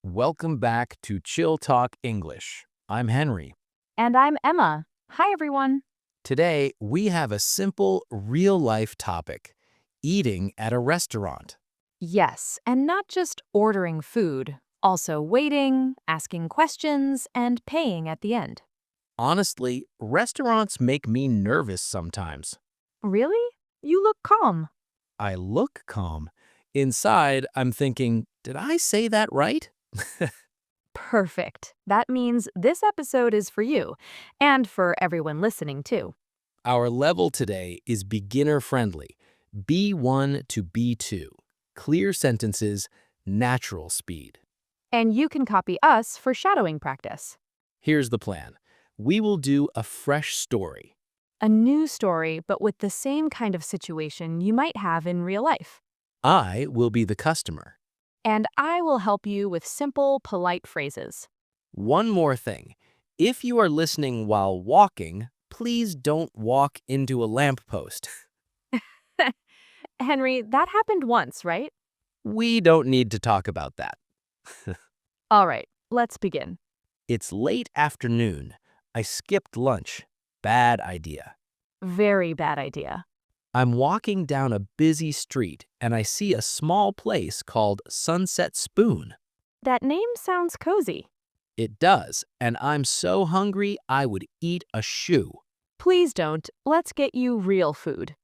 Welcome back to Chill Talk English. I'm Henry. And I'm Emma. Hi, everyone. Today, we have a simple, real-life topic, eating at a restaurant. Yes, and not just ordering food, also waiting, asking questions, and paying at the end. Honestly, restaurants make me nervous sometimes. Really? You look calm. I look calm. Inside, I'm thinking, did I say that right? Perfect. That means this episode is for you, and for everyone listening, too. Our level today is beginner-friendly, B1 to B2. Clear sentences, natural speed. And you can copy us for shadowing practice. Here's the plan. We will do a fresh story. A new story, but with the same kind of situation you might have in real life. I will be the customer. And I will help you with simple, polite phrases. One more thing. If you are listening while walking, please don't walk into a lamppost. Henry, that happened once, right? We don't need to talk about that. All right, let's begin. It's late afternoon. I skipped lunch. Bad idea. Very bad idea. I'm walking down a busy street and I see a small place called Sunset Spoon. That name sounds cozy. It does, and I'm so hungry I would eat a shoe. Please don't. Let's get you real food.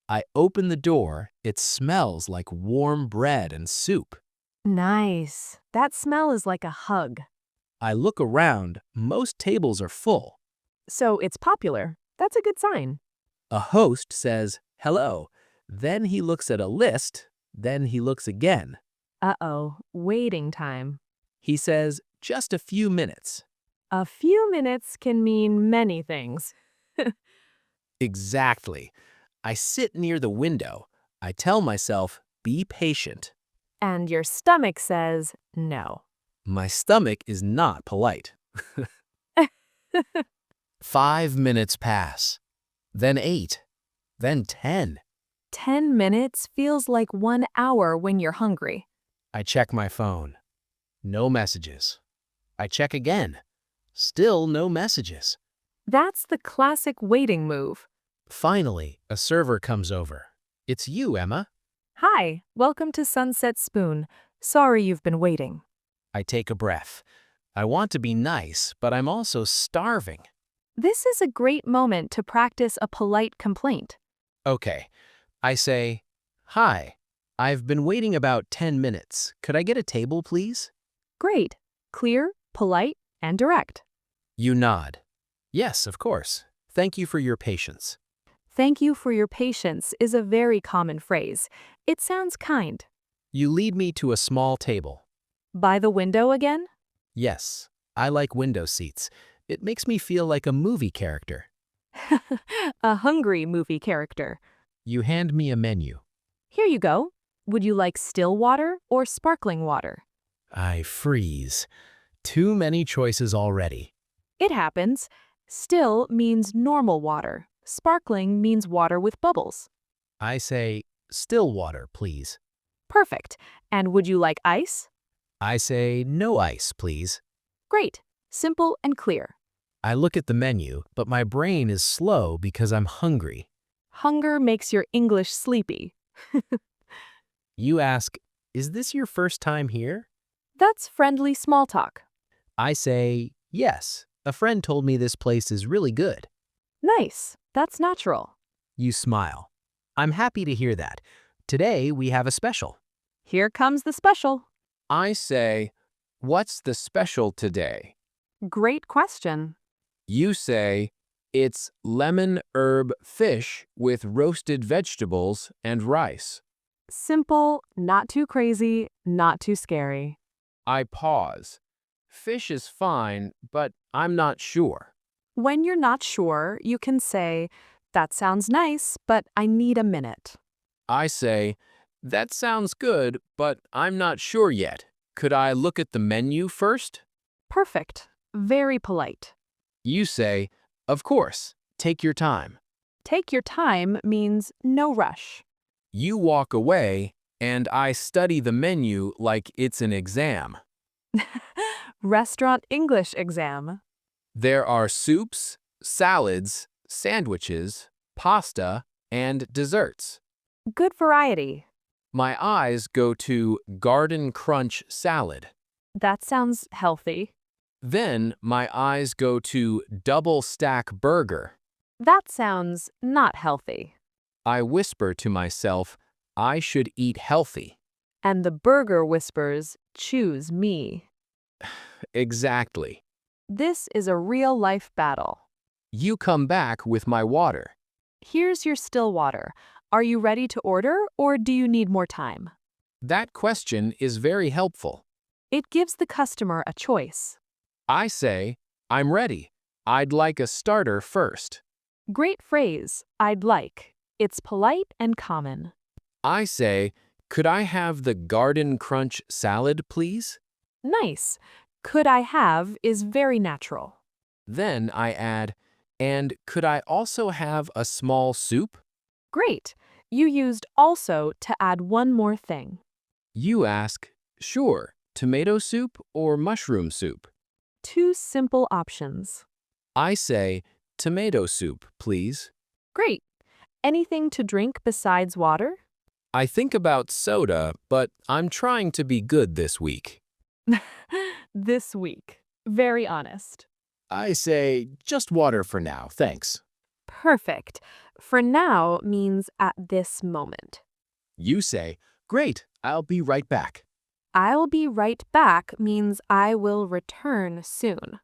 I open the door. It smells like warm bread and soup. Nice. That smell is like a hug. I look around. Most tables are full. So it's popular. That's a good sign. A host says, "Hello." Then he looks at a list. Then he looks again. Uh-oh, waiting time. He says, "Just a few minutes." A few minutes can mean many things. Exactly. I sit near the window. I tell myself, be patient. And your stomach says no. My stomach is not polite. 5 minutes pass. Then 8. Then 10. 10 minutes feels like 1 hour when you're hungry. I check my phone. No messages. I check again. Still no messages. That's the classic waiting move. Finally, a server comes over. It's you, Emma. Hi, welcome to Sunset Spoon. Sorry you've been waiting. I take a breath. I want to be nice, but I'm also starving. This is a great moment to practice a polite complaint. Okay. I say, "Hi, I've been waiting about 10 minutes. Could I get a table, please?" Great. Clear, polite, and direct. You nod. Yes, of course. Thank you for your patience. Thank you for your patience is a very common phrase. It sounds kind. You lead me to a small table. By the window again? Yes, I like window seats. It makes me feel like a movie character. A hungry movie character. You hand me a menu. Here you go. Would you like still water or sparkling water? I freeze. Too many choices already. It happens. Still means normal water. Sparkling means water with bubbles. I say, "Still water, please." Perfect. And would you like ice? I say, "No ice, please." Great. Simple and clear. I look at the menu, but my brain is slow because I'm hungry. Hunger makes your English sleepy. You ask, "Is this your first time here?" That's friendly small talk. I say, "Yes, a friend told me this place is really good." Nice. That's natural. You smile. I'm happy to hear that. Today we have a special. Here comes the special. I say, "What's the special today?" Great question. You say, "It's lemon herb fish with roasted vegetables and rice." Simple, not too crazy, not too scary. I pause. Fish is fine, but I'm not sure. When you're not sure, you can say, that sounds nice, but I need a minute. I say, "That sounds good, but I'm not sure yet. Could I look at the menu first?" Perfect. Very polite. You say, "Of course. Take your time." Take your time means no rush. You walk away, and I study the menu like it's an exam. Restaurant English exam. There are soups, salads, sandwiches, pasta, and desserts. Good variety. My eyes go to Garden Crunch salad. That sounds healthy. Then my eyes go to Double Stack burger. That sounds not healthy. I whisper to myself, I should eat healthy. And the burger whispers, choose me. Exactly. This is a real-life battle. You come back with my water. Here's your still water. Are you ready to order, or do you need more time? That question is very helpful. It gives the customer a choice. I say, I'm ready. I'd like a starter first. Great phrase, I'd like. It's polite and common. I say, could I have the Garden Crunch salad, please? Nice. Could I have is very natural. Then I add, and could I also have a small soup? Great. You used also to add one more thing. You ask, sure, tomato soup or mushroom soup? Two simple options. I say, tomato soup, please. Great. Anything to drink besides water? I think about soda, but I'm trying to be good this week. This week. Very honest. I say, just water for now, thanks. Perfect. For now means at this moment. You say, great, I'll be right back. I'll be right back means I will return soon.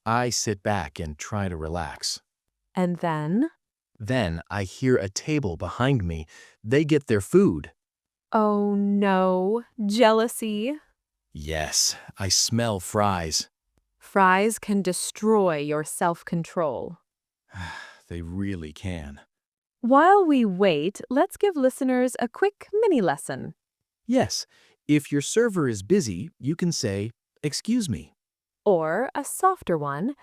I sit back and try to relax. And then, Then I hear a table behind me. They get their food. oh no, jealousy. Yes, I smell fries. Fries can destroy your self-control. They really can. While we wait, let's give listeners a quick mini lesson. Yes, if your server is busy, you can say, excuse me. Or a softer one,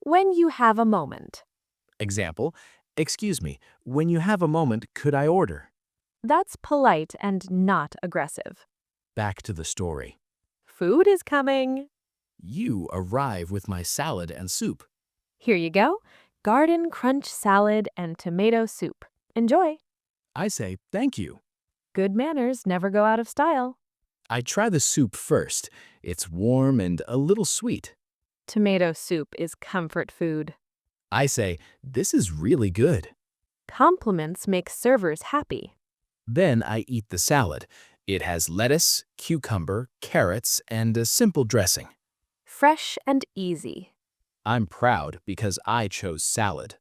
when you have a moment. Example, excuse me, when you have a moment, could I order? That's polite and not aggressive. Back to the story. Food is coming. You arrive with my salad and soup. Here you go. Garden Crunch salad and tomato soup. Enjoy. I say, thank you. Good manners never go out of style. I try the soup first. It's warm and a little sweet. Tomato soup is comfort food. I say, this is really good. Compliments make servers happy. Then I eat the salad. It has lettuce, cucumber, carrots, and a simple dressing. Fresh and easy. I'm proud because I chose salad.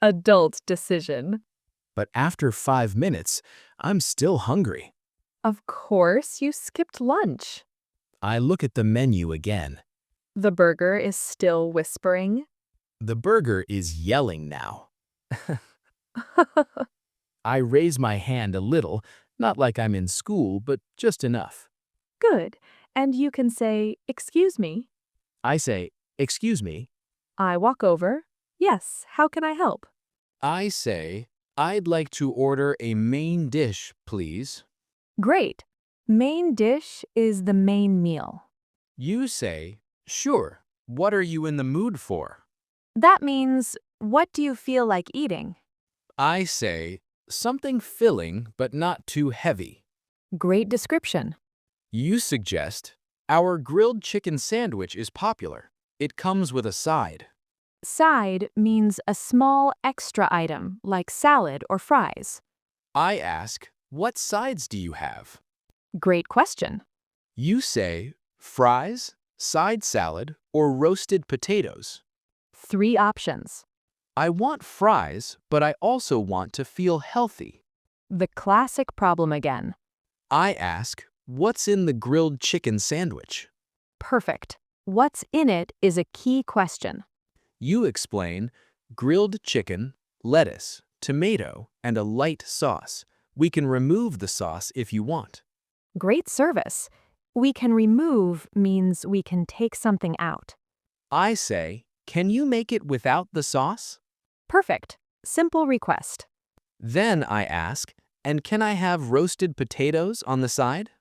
Adult decision. But after 5 minutes, I'm still hungry. Of course, you skipped lunch. I look at the menu again. The burger is still whispering. The burger is yelling now. I raise my hand a little, not like I'm in school, but just enough. Good. And you can say, excuse me. I say, excuse me. I walk over. Yes, how can I help? I say, I'd like to order a main dish, please. Great. Main dish is the main meal. You say, sure. What are you in the mood for? That means, what do you feel like eating? I say, something filling but not too heavy. Great description. You suggest, our grilled chicken sandwich is popular. It comes with a side. Side means a small extra item like salad or fries. I ask, what sides do you have? Great question. You say, fries, side salad, or roasted potatoes. 3 options. I want fries, but I also want to feel healthy. The classic problem again. I ask, what's in the grilled chicken sandwich? Perfect. What's in it is a key question. You explain, grilled chicken, lettuce, tomato, and a light sauce. We can remove the sauce if you want. Great service. We can remove means we can take something out. I say, can you make it without the sauce? Perfect. Simple request. Then I ask, and can I have roasted potatoes on the side?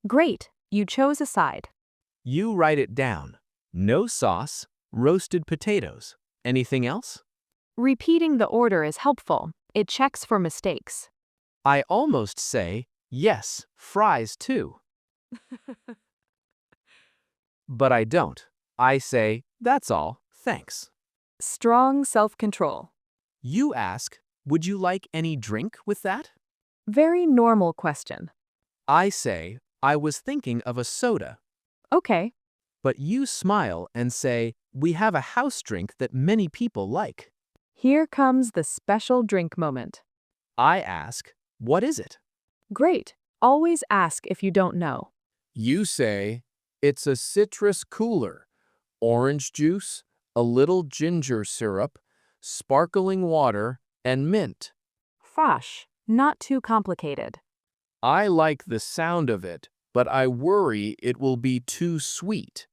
Great. You chose a side. You write it down. No sauce, roasted potatoes. Anything else? Repeating the order is helpful. It checks for mistakes. I almost say, yes, fries too. But I don't. I say, that's all, thanks. Strong self-control. You ask, would you like any drink with that? Very normal question. I say, I was thinking of a soda. Okay. But you smile and say, we have a house drink that many people like. Here comes the special drink moment. I ask, what is it? Great. Always ask if you don't know. You say, it's a citrus cooler, orange juice, a little ginger syrup, sparkling water, and mint. Fosh. Not too complicated. I like the sound of it, but I worry it will be too sweet.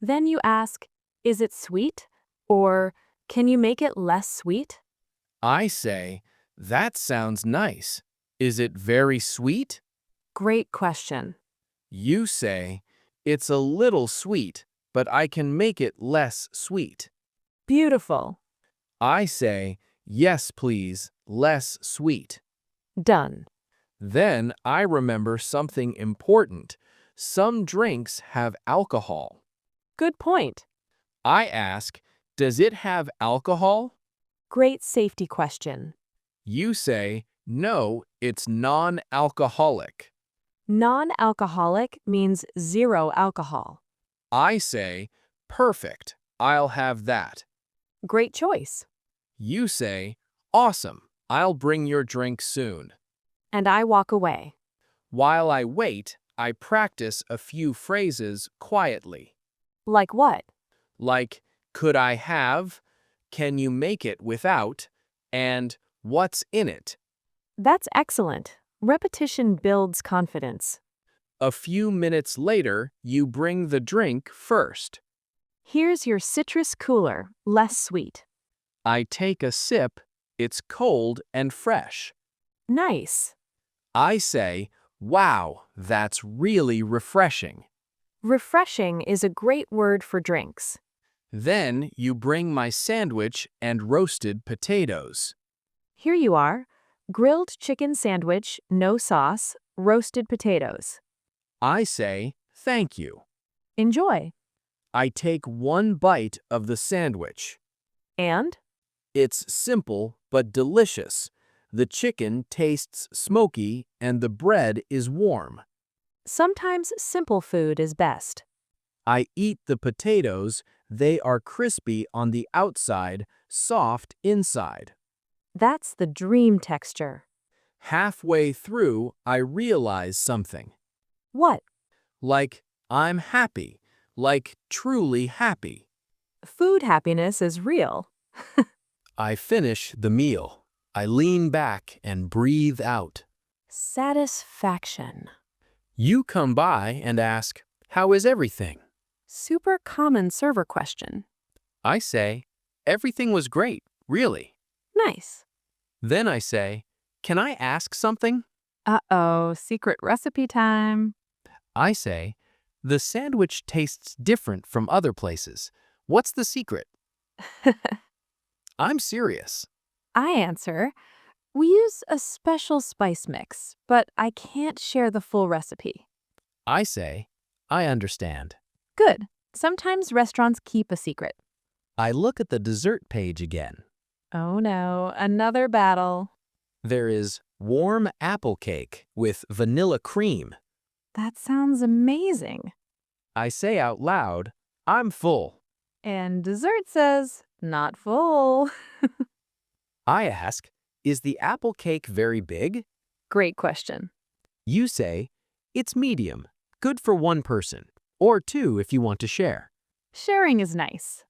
Then you ask, is it sweet? Or, can you make it less sweet? I say, that sounds nice. Is it very sweet? Great question. You say, it's a little sweet, but I can make it less sweet. Beautiful. I say, yes, please, less sweet. Done. Then I remember something important. Some drinks have alcohol. Good point. I ask, does it have alcohol? Great safety question. You say, no, it's non-alcoholic. Non-alcoholic means zero alcohol. I say, perfect, I'll have that. Great choice. You say, awesome, I'll bring your drink soon. And I walk away. While I wait, I practice a few phrases quietly. Like what? Like, could I have, can you make it without, and what's in it? That's excellent. Repetition builds confidence. A few minutes later, you bring the drink first. Here's your citrus cooler, less sweet. I take a sip, it's cold and fresh. Nice. I say, wow, that's really refreshing. Refreshing is a great word for drinks. Then you bring my sandwich and roasted potatoes. Here you are. Grilled chicken sandwich, no sauce, roasted potatoes. I say, thank you. Enjoy. I take one bite of the sandwich. And? It's simple but delicious. The chicken tastes smoky and the bread is warm. Sometimes simple food is best. I eat the potatoes. They are crispy on the outside, soft inside. That's the dream texture. Halfway through, I realize something. What? Like, I'm happy. Like, truly happy. Food happiness is real. I finish the meal. I lean back and breathe out. Satisfaction. You come by and ask, how is everything? Super common server question. I say, everything was great, really. Nice. Then I say, can I ask something? Uh-oh, secret recipe time. I say, the sandwich tastes different from other places. What's the secret? I'm serious. I answer, we use a special spice mix, but I can't share the full recipe. I say, I understand. Good. Sometimes restaurants keep a secret. I look at the dessert page again. Oh no, another battle. There is warm apple cake with vanilla cream. That sounds amazing. I say out loud, I'm full. And dessert says, not full. I ask, is the apple cake very big? Great question. You say, it's medium, good for one person, or two if you want to share. Sharing is nice.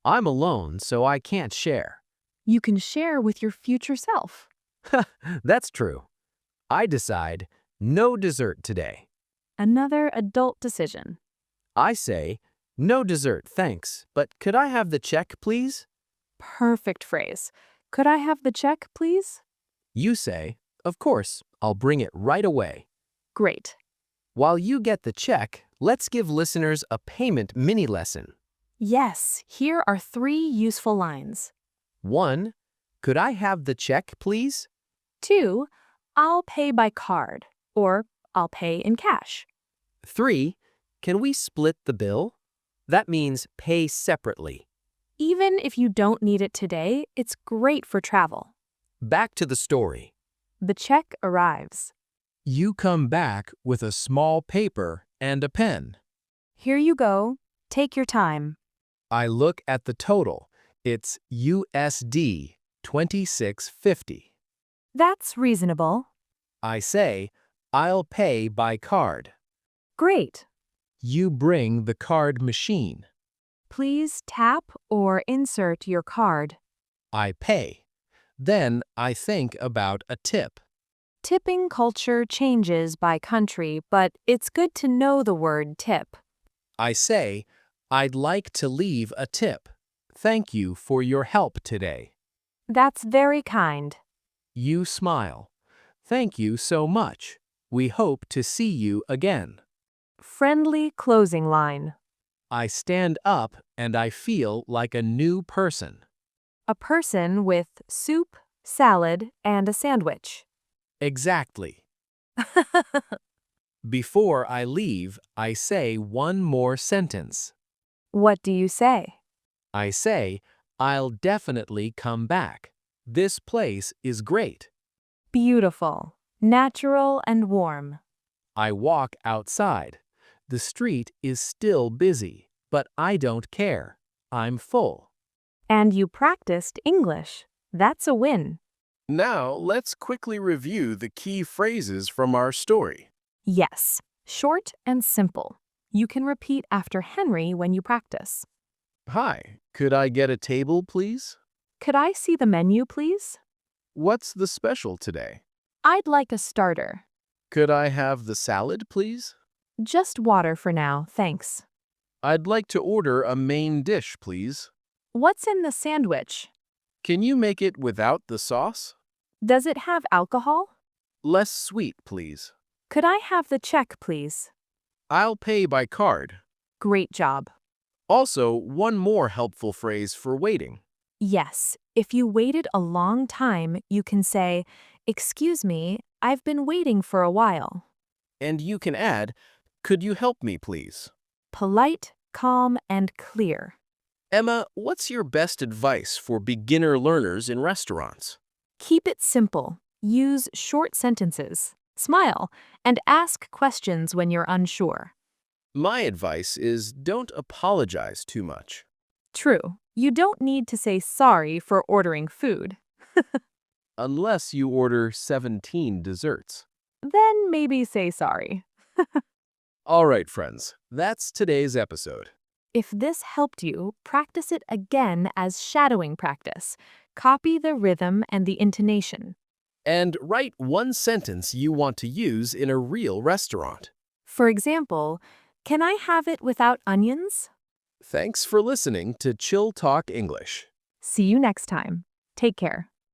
I'm alone, so I can't share. You can share with your future self. That's true. I decide, no dessert today. Another adult decision. I say, no dessert, thanks, but could I have the check, please? Perfect phrase. Could I have the check, please? You say, of course, I'll bring it right away. Great. While you get the check, Let's give listeners a payment mini lesson. Yes, here are 3 useful lines. 1. Could I have the check, please? 2. I'll pay by card, or I'll pay in cash. 3. Can we split the bill? That means pay separately. Even if you don't need it today, it's great for travel. Back to the story. The check arrives. You come back with a small paper and a pen. Here you go. Take your time. I look at the total. It's USD 26.50. That's reasonable. I say, I'll pay by card. Great. You bring the card machine. Please tap or insert your card. I pay. Then I think about a tip. Tipping culture changes by country, but it's good to know the word tip. I say, I'd like to leave a tip. Thank you for your help today. That's very kind. You smile. Thank you so much. We hope to see you again. Friendly closing line. I stand up and I feel like a new person. A person with soup, salad, and a sandwich. Exactly. Before I leave, I say one more sentence. What do you say? I say, I'll definitely come back. This place is great. Beautiful, natural, and warm. I walk outside. The street is still busy, but I don't care. I'm full. And you practiced English. That's a win. Now, let's quickly review the key phrases from our story. Yes, short and simple. You can repeat after Henry when you practice. Hi, could I get a table, please? Could I see the menu, please? What's the special today? I'd like a starter. Could I have the salad, please? Just water for now, thanks. I'd like to order a main dish, please. What's in the sandwich? Can you make it without the sauce? Does it have alcohol? Less sweet, please. Could I have the check, please? I'll pay by card. Great job. Also, one more helpful phrase for waiting. Yes, if you waited a long time, you can say, "Excuse me, I've been waiting for a while." And you can add, could you help me, please? Polite, calm, and clear. Emma, what's your best advice for beginner learners in restaurants? Keep it simple. Use short sentences. Smile, and ask questions when you're unsure. My advice is don't apologize too much. True, you don't need to say sorry for ordering food. Unless you order 17 desserts. Then maybe say sorry. All right, friends, that's today's episode. If this helped you, practice it again as shadowing practice. Copy the rhythm and the intonation. And write one sentence you want to use in a real restaurant. For example, can I have it without onions? Thanks for listening to Chill Talk English. See you next time. Take care.